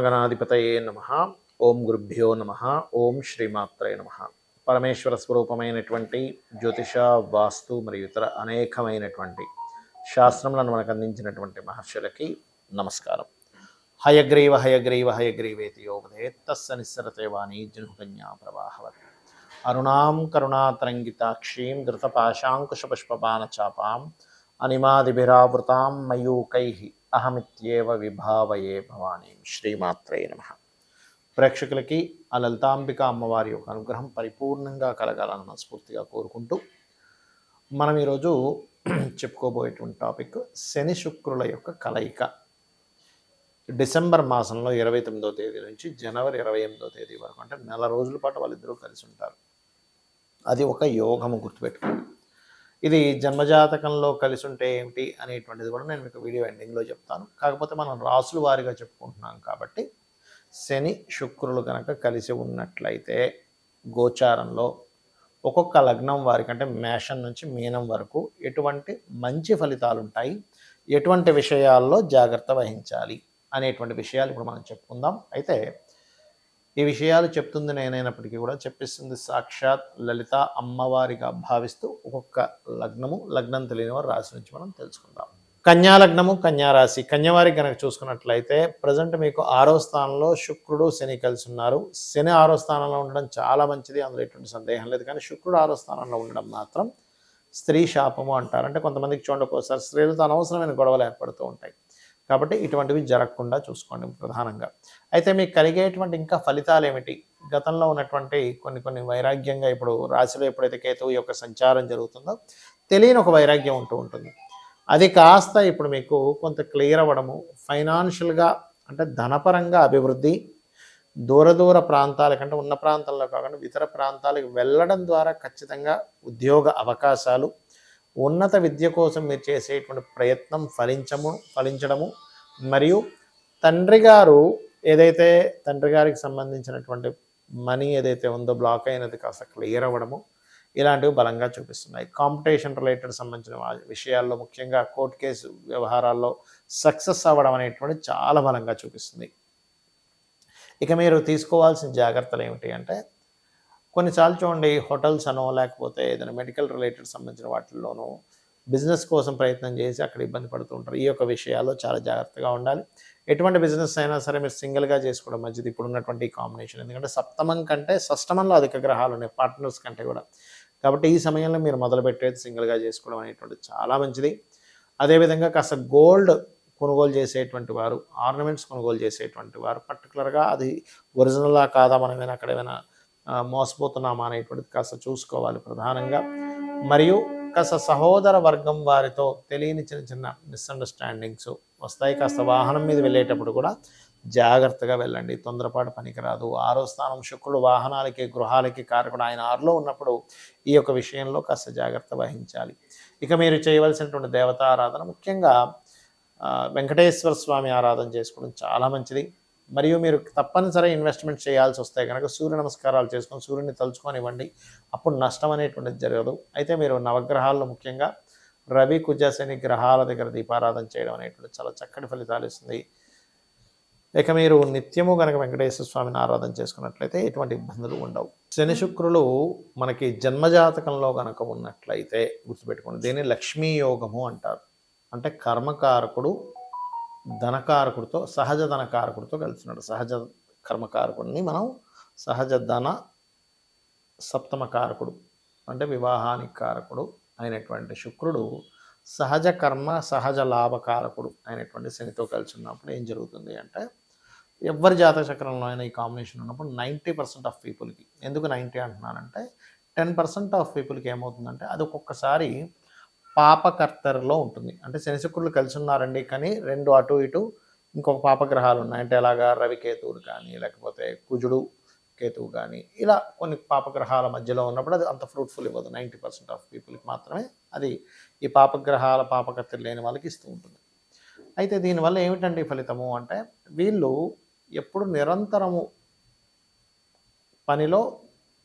శ్రీమహాగణాధిపతయే నమః. ఓం గురుభ్యో నమః. ఓం శ్రీమాత్రే నమః. పరమేశ్వర స్వరూపమైనటువంటి జ్యోతిష, వాస్తు మరియు ఇతర అనేకమైనటువంటి శాస్త్రములను మనకు అందించినటువంటి మహర్షులకి నమస్కారం. హయగ్రీవ హయగ్రీవ హయగ్రీవేతి యోగధేత్తస్స నిస్సరతే వాణి జనుకన్యా ప్రవాహవత్ అరుణాం కరుణాతరంగితాక్షీం ధృతపాశాంకుశపుష్పబాణచాపాం అనిమాదిభిరావృతాం మయూకైః అహమిత్యేవ విభావయే భవానీ. శ్రీమాత్రే నమః. ప్రేక్షకులకి ఆ లలితాంబిక అమ్మవారి యొక్క అనుగ్రహం పరిపూర్ణంగా కలగాలని మనస్ఫూర్తిగా కోరుకుంటూ మనం ఈరోజు చెప్పుకోబోయేటువంటి టాపిక్ శని శుక్రుల యొక్క కలయిక. డిసెంబర్ మాసంలో 29వ తేదీ నుంచి జనవరి 28వ తేదీ వరకు, అంటే నెల రోజుల పాటు వాళ్ళిద్దరూ కలిసి ఉంటారు. అది ఒక యోగము, గుర్తుపెట్టుకోండి. ఇది జన్మజాతకంలో కలిసి ఉంటే ఏమిటి అనేటువంటిది కూడా నేను మీకు వీడియో ఎండింగ్లో చెప్తాను. కాకపోతే మనం రాసుల వారీగా చెప్పుకుంటున్నాం కాబట్టి శని శుక్రులు కనుక కలిసి ఉన్నట్లయితే గోచారంలో ఒక్కొక్క లగ్నం వారికి, అంటే మేషం నుంచి మీనం వరకు ఎటువంటి మంచి ఫలితాలు ఉంటాయి, ఎటువంటి విషయాల్లో జాగ్రత్త వహించాలి అనేటువంటి విషయాలు ఇప్పుడు మనం చెప్పుకుందాం. అయితే ఈ విషయాలు చెప్తుంది నేనైనప్పటికీ కూడా చెప్పిస్తుంది సాక్షాత్ లలిత అమ్మవారిగా భావిస్తూ ఒక్కొక్క లగ్నం తెలియని వారి రాశి నుంచి మనం తెలుసుకుందాం. కన్యా లగ్నము, కన్యా రాశి. కన్యవారికి కనుక చూసుకున్నట్లయితే ప్రజెంట్ మీకు 6వ స్థానంలో శుక్రుడు శని కలిసి ఉన్నారు. శని 6వ స్థానంలో ఉండడం చాలా మంచిది, అందులో ఎటువంటి సందేహం లేదు. కానీ శుక్రుడు 6వ స్థానంలో ఉండడం మాత్రం స్త్రీ శాపము అంటారు. అంటే కొంతమందికి చూడండి, ఒక్కోసారి స్త్రీలతో అనవసరమైన గొడవలు ఏర్పడుతూ ఉంటాయి. కాబట్టి ఇటువంటివి జరగకుండా చూసుకోండి ప్రధానంగా. అయితే మీకు కలిగేటువంటి ఇంకా ఫలితాలు ఏమిటి? గతంలో ఉన్నటువంటి కొన్ని వైరాగ్యంగా, ఇప్పుడు రాశిలో ఎప్పుడైతే కేతువు యొక్క సంచారం జరుగుతుందో తెలియని ఒక వైరాగ్యం ఉంటుంది. అది కాస్త ఇప్పుడు మీకు కొంత క్లియర్ అవ్వడము, ఫైనాన్షియల్గా అంటే ధనపరంగా అభివృద్ధి, దూర ప్రాంతాల కంటే ఉన్న ప్రాంతాల్లో కాకుండా ఇతర ప్రాంతాలకు వెళ్ళడం ద్వారా ఖచ్చితంగా ఉద్యోగ అవకాశాలు, ఉన్నత విద్య కోసం మీరు చేసేటువంటి ప్రయత్నం ఫలించడము, మరియు తండ్రి గారికి సంబంధించినటువంటి మనీ ఏదైతే ఉందో బ్లాక్ అయినది కాస్త క్లియర్ అవ్వడము, ఇలాంటివి బలంగా చూపిస్తున్నాయి. కాంపిటీషన్ రిలేటెడ్ సంబంధించిన విషయాల్లో, ముఖ్యంగా కోర్టు కేసు వ్యవహారాల్లో సక్సెస్ అవ్వడం అనేటువంటి చాలా బలంగా చూపిస్తుంది. ఇక మీరు తీసుకోవాల్సిన జాగ్రత్తలు ఏమిటి అంటే, కొన్నిసార్లు చూడండి, హోటల్స్ అనో లేకపోతే ఏదైనా మెడికల్ రిలేటెడ్ సంబంధించిన వాటిల్లోనూ బిజినెస్ కోసం ప్రయత్నం చేసి అక్కడ ఇబ్బంది పడుతూ ఉంటారు. ఈ యొక్క విషయాల్లో చాలా జాగ్రత్తగా ఉండాలి. ఎటువంటి బిజినెస్ అయినా సరే మీరు సింగిల్గా చేసుకోవడం మంచిది ఇప్పుడు ఉన్నటువంటి ఈ కాంబినేషన్. ఎందుకంటే సప్తమం కంటే షష్టమంలో అధిక గ్రహాలు ఉన్నాయి, పార్ట్నర్స్ కంటే కూడా. కాబట్టి ఈ సమయంలో మీరు మొదలుపెట్టేది సింగిల్గా చేసుకోవడం అనేటువంటిది చాలా మంచిది. అదేవిధంగా కాస్త గోల్డ్ కొనుగోలు చేసేటువంటి వారు, ఆర్నమెంట్స్ కొనుగోలు చేసేటువంటి వారు పర్టికులర్గా అది ఒరిజినలా కాదా, మనం ఏమైనా అక్కడ ఏమైనా మోసపోతున్నామా అనేటువంటిది కాస్త చూసుకోవాలి ప్రధానంగా. మరియు కాస్త సహోదర వర్గం వారితో తెలియని చిన్న మిస్అండర్స్టాండింగ్స్ వస్తాయి. కాస్త వాహనం మీద వెళ్ళేటప్పుడు కూడా జాగ్రత్తగా వెళ్ళండి, తొందరపాటు పనికిరాదు. 6వ స్థానం శుక్రుడు వాహనాలకి, గృహాలకి కారకుడు. ఆయన 6లో ఉన్నప్పుడు ఈ యొక్క విషయంలో కాస్త జాగ్రత్త వహించాలి. ఇక మీరు చేయవలసినటువంటి దేవతా ఆరాధన, ముఖ్యంగా వెంకటేశ్వర స్వామి ఆరాధన చేసుకోవడం చాలా మంచిది. మరియు మీరు తప్పనిసరి ఇన్వెస్ట్మెంట్ చేయాల్సి వస్తే కనుక సూర్య నమస్కారాలు చేసుకొని సూర్యుని తలుచుకొనివ్వండి, అప్పుడు నష్టం అనేటువంటిది జరగదు. అయితే మీరు నవగ్రహాల్లో ముఖ్యంగా రవి, కుజ, శని గ్రహాల దగ్గర దీపారాధన చేయడం అనేటువంటి చాలా చక్కటి ఫలితాలు ఇస్తుంది. ఇక మీరు నిత్యము కనుక వెంకటేశ్వర స్వామిని ఆరాధన చేసుకున్నట్లయితే ఎటువంటి ఇబ్బందులు ఉండవు. శని శుక్రులు మనకి జన్మజాతకంలో కనుక ఉన్నట్లయితే గుర్తుపెట్టుకోండి, దీన్ని లక్ష్మీ యోగము అంటారు. అంటే కర్మకారకుడు ధనకారకుడితో, సహజ ధనకారకుడితో కలిసినాడు. సహజ కర్మకారకుడిని మనం సహజ ధన సప్తమకారకుడు, అంటే వివాహానికి కారకుడు అయినటువంటి శుక్రుడు సహజ కర్మ సహజ లాభకారకుడు అయినటువంటి శనితో కలిసి ఉన్నప్పుడు ఏం జరుగుతుంది అంటే, ఎవరి జాతక చక్రంలో అయినా ఈ కాంబినేషన్ ఉన్నప్పుడు 90% ఆఫ్ పీపుల్కి, ఎందుకు 90 అంటున్నానంటే 10% ఆఫ్ పీపుల్కి ఏమవుతుందంటే అది ఒక్కొక్కసారి పాపకర్తరిలో ఉంటుంది. అంటే శని శుక్రులు కలిసి ఉన్నారండి, కానీ 2 అటు ఇటు ఇంకొక పాపగ్రహాలు ఉన్నాయి. అంటే అలాగా రవికేతువులు కానీ, లేకపోతే కుజుడు కేతువు కానీ, ఇలా కొన్ని పాపగ్రహాల మధ్యలో ఉన్నప్పుడు అది అంత ఫ్రూట్ఫుల్ ఇవ్వదు. 90% ఆఫ్ పీపుల్కి మాత్రమే అది ఈ పాపగ్రహాల పాపకర్తలు లేని వాళ్ళకి ఇస్తూ ఉంటుంది. అయితే దీనివల్ల ఏమిటండి ఫలితము అంటే, వీళ్ళు ఎప్పుడు నిరంతరము పనిలో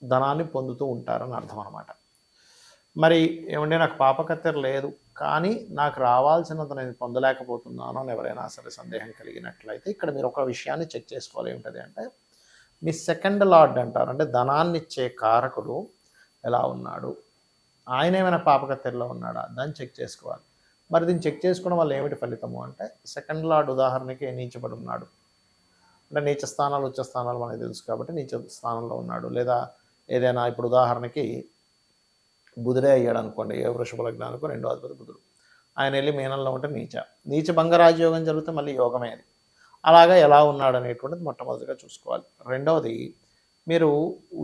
ధనాన్ని పొందుతూ ఉంటారని అర్థం అన్నమాట. మరి ఏమంటే నాకు పాపకత్తెర లేదు, కానీ నాకు రావాల్సినంత నేను పొందలేకపోతున్నాను అని ఎవరైనా సరే సందేహం కలిగినట్లయితే ఇక్కడ మీరు ఒక విషయాన్ని చెక్ చేసుకోవాలి. ఏమిటది అంటే మీ సెకండ్ లార్డ్ అంటారు, అంటే ధనాన్ని ఇచ్చే కారకుడు ఎలా ఉన్నాడు, ఆయన ఏమైనా పాపకత్తెరలో ఉన్నాడా దాన్ని చెక్ చేసుకోవాలి. మరి దీన్ని చెక్ చేసుకోవడం వల్ల ఏమిటి ఫలితము అంటే సెకండ్ లార్డ్ ఉదాహరణకి నీచబడి ఉన్నాడు, అంటే నీచ స్థానాలు ఉచ్చ స్థానాలు మనకు తెలుసు కాబట్టి నీచ స్థానంలో ఉన్నాడు. లేదా ఏదైనా ఇప్పుడు ఉదాహరణకి బుధుడే అయ్యాడు అనుకోండి, ఏ వృషభ లగ్నానికి రెండో అధిపతి బుధుడు, ఆయన వెళ్ళి మీనంలో ఉంటే నీచ భంగరాజయోగం జరిగితే మళ్ళీ యోగమే అది. అలాగా ఎలా ఉన్నాడు అనేటువంటిది మొట్టమొదటిగా చూసుకోవాలి. రెండవది, మీరు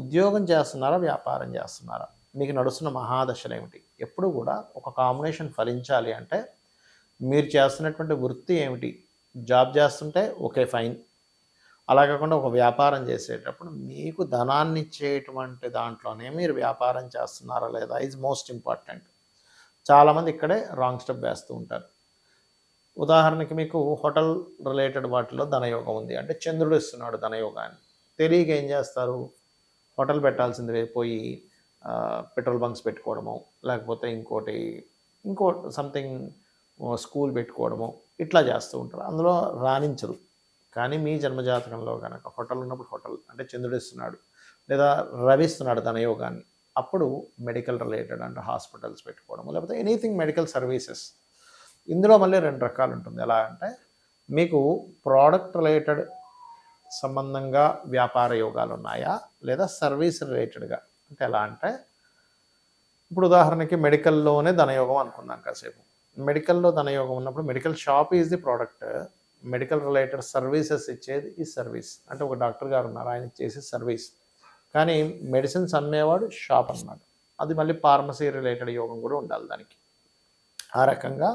ఉద్యోగం చేస్తున్నారా వ్యాపారం చేస్తున్నారా, మీకు నడుస్తున్న మహాదశలు ఏమిటి. ఎప్పుడు కూడా ఒక కాంబినేషన్ ఫలించాలి అంటే మీరు చేస్తున్నటువంటి వృత్తి ఏమిటి, జాబ్ చేస్తుంటే ఓకే ఫైన్, అలా కాకుండా ఒక వ్యాపారం చేసేటప్పుడు మీకు ధనాన్ని ఇచ్చేటువంటి దాంట్లోనే మీరు వ్యాపారం చేస్తున్నారా లేదా ఈజ్ మోస్ట్ ఇంపార్టెంట్. చాలామంది ఇక్కడే రాంగ్ స్టెప్ వేస్తూ ఉంటారు. ఉదాహరణకి మీకు హోటల్ రిలేటెడ్ వాటిలో ధనయోగం ఉంది అంటే చంద్రుడు ఇస్తున్నాడు ధనయోగాన్ని, తెలియక ఏం చేస్తారు, హోటల్ పెట్టాల్సింది పోయి పెట్రోల్ బంక్స్ పెట్టుకోవడము, లేకపోతే ఇంకో సంథింగ్ స్కూల్ పెట్టుకోవడము, ఇట్లా చేస్తూ ఉంటారు. అందులో రాణించరు. కానీ మీ జన్మజాతకంలో కనుక హోటల్ ఉన్నప్పుడు హోటల్ అంటే చంద్రుడు ఇస్తున్నాడు, లేదా రవి ఇస్తున్నాడు ధనయోగాన్ని, అప్పుడు మెడికల్ రిలేటెడ్ అంటే హాస్పిటల్స్ పెట్టుకోవడము, లేకపోతే ఎనీథింగ్ మెడికల్ సర్వీసెస్. ఇందులో మళ్ళీ రెండు రకాలు ఉంటుంది. ఎలా అంటే మీకు ప్రోడక్ట్ రిలేటెడ్ సంబంధంగా వ్యాపార యోగాలు ఉన్నాయా, లేదా సర్వీస్ రిలేటెడ్గా. అంటే ఎలా అంటే ఇప్పుడు ఉదాహరణకి మెడికల్లోనే ధనయోగం అనుకుందాం కాసేపు. మెడికల్లో ధనయోగం ఉన్నప్పుడు medical shop is the product, medical related services ఇచ్చేది ఈ సర్వీస్. అంటే ఒక డాక్టర్ గారు ఉన్నారు, ఆయన చేసే సర్వీస్. కానీ మెడిసిన్స్ అమ్మేవాడు షాప్ అన్నమాట. అది మళ్ళీ ఫార్మసీ రిలేటెడ్ యోగం కూడా ఉండాలి దానికి. ఆ రకంగా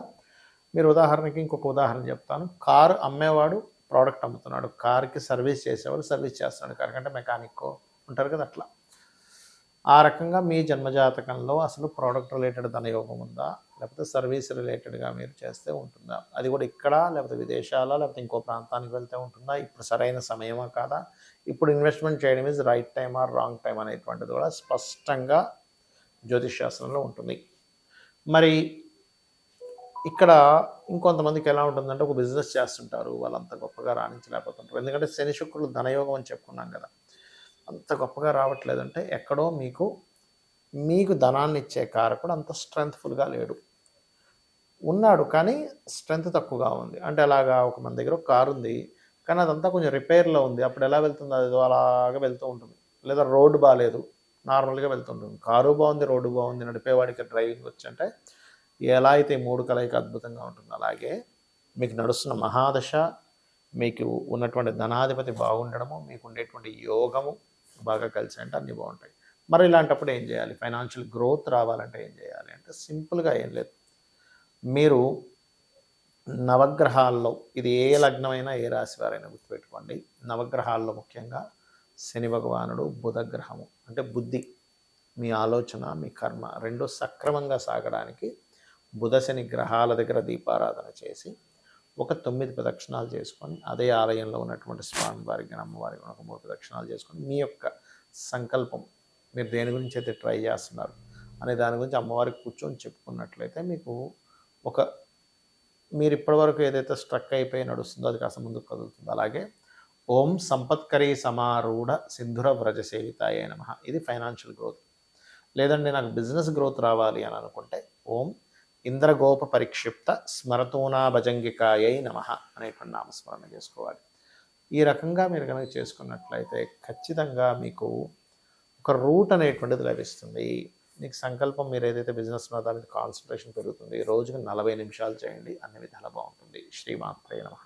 మీరు ఉదాహరణకి ఇంకొక ఉదాహరణ చెప్తాను. కారు అమ్మేవాడు ప్రోడక్ట్ అమ్ముతున్నాడు, కార్కి సర్వీస్ చేసేవాడు సర్వీస్ చేస్తున్నాడు, కార్ కంటే మెకానిక్ ఉంటారు కదా అట్లా. ఆ రకంగా మీ జన్మజాతకంలో అసలు ప్రోడక్ట్ రిలేటెడ్ ధనయోగం ఉందా, లేకపోతే సర్వీస్ రిలేటెడ్గా మీరు చేస్తే ఉంటుందా, అది కూడా ఇక్కడ లేకపోతే విదేశాల లేకపోతే ఇంకో ప్రాంతానికి వెళ్తే ఉంటుందా, ఇప్పుడు సరైన సమయమా కాదా, ఇప్పుడు ఇన్వెస్ట్మెంట్ చేయడం is right time or wrong time అనేటువంటిది కూడా స్పష్టంగా జ్యోతిష్ శాస్త్రంలో ఉంటుంది. మరి ఇక్కడ ఇంకొంతమందికి ఎలా ఉంటుందంటే ఒక బిజినెస్ చేస్తుంటారు, వాళ్ళంత గొప్పగా రాణించలేకపోతుంటారు. ఎందుకంటే శని శుక్రులు ధనయోగం అని చెప్పుకున్నాం కదా, అంత గొప్పగా రావట్లేదంటే ఎక్కడో మీకు ధనాన్ని ఇచ్చే కారకుడు అంత స్ట్రెంగ్త్ఫుల్గా లేడు, ఉన్నాడు కానీ స్ట్రెంగ్త్ తక్కువగా ఉంది. అంటే అలాగా ఒక మన దగ్గర ఒక కారు ఉంది కానీ అదంతా కొంచెం రిపేర్లో ఉంది, అప్పుడు ఎలా వెళ్తుంది, అది అలాగా వెళ్తూ ఉంటుంది. లేదా రోడ్డు బాగాలేదు, నార్మల్గా వెళ్తుంటుంది. కారు బాగుంది, రోడ్డు బాగుంది, నడిపేవాడికి డ్రైవింగ్ వచ్చి అంటే ఎలా అయితే మూడు కలయిక అద్భుతంగా ఉంటుంది, అలాగే మీకు నడుస్తున్న మహాదశ, మీకు ఉన్నటువంటి ధనాధిపతి బాగుండడము, మీకు ఉండేటువంటి యోగము బాగా కలిసి అంటే అన్నీ బాగుంటాయి. మరి ఇలాంటప్పుడు ఏం చేయాలి, ఫైనాన్షియల్ గ్రోత్ రావాలంటే ఏం చేయాలి అంటే సింపుల్గా ఏం లేదు, మీరు నవగ్రహాల్లో ఇది ఏ లగ్నమైనా ఏ రాశి వారైనా గుర్తుపెట్టుకోండి, నవగ్రహాల్లో ముఖ్యంగా శని భగవానుడు, బుధగ్రహము అంటే బుద్ధి, మీ ఆలోచన, మీ కర్మ రెండు సక్రమంగా సాగడానికి బుధ శని గ్రహాల దగ్గర దీపారాధన చేసి ఒక 9 ప్రదక్షిణాలు చేసుకొని అదే ఆలయంలో ఉన్నటువంటి స్వామివారికి కానీ అమ్మవారికి ఒక 3 ప్రదక్షిణాలు చేసుకొని మీ యొక్క సంకల్పం, మీరు దేని గురించి అయితే ట్రై చేస్తున్నారు అనే దాని గురించి అమ్మవారికి కూర్చొని చెప్పుకున్నట్లయితే మీకు మీరు ఇప్పటివరకు ఏదైతే స్ట్రక్ అయిపోయి నడుస్తుందో అది కాస్త ముందుకు కదులుతుంది. అలాగే ఓం సంపత్కరీ సమారూఢ సింధుర వ్రజ సేవితాయ నమః, ఇది ఫైనాన్షియల్ గ్రోత్. లేదండి నాకు బిజినెస్ గ్రోత్ రావాలి అని అనుకుంటే ఓం ఇంద్రగోప పరిక్షిప్త స్మరతూనా భజంగికాయై నమః అనేటువంటి నామస్మరణ చేసుకోవాలి. ఈ రకంగా మీరు కనుక చేసుకున్నట్లయితే ఖచ్చితంగా మీకు ఒక రూట్ అనేటువంటిది లభిస్తుంది. మీకు సంకల్పం, మీరు ఏదైతే బిజినెస్ ఉన్నదో దాని మీద కాన్సన్ట్రేషన్ పెరుగుతుంది. రోజుకి 40 నిమిషాలు చేయండి, అన్ని విధాలా బాగుంటుంది. శ్రీమాత్రే నమః.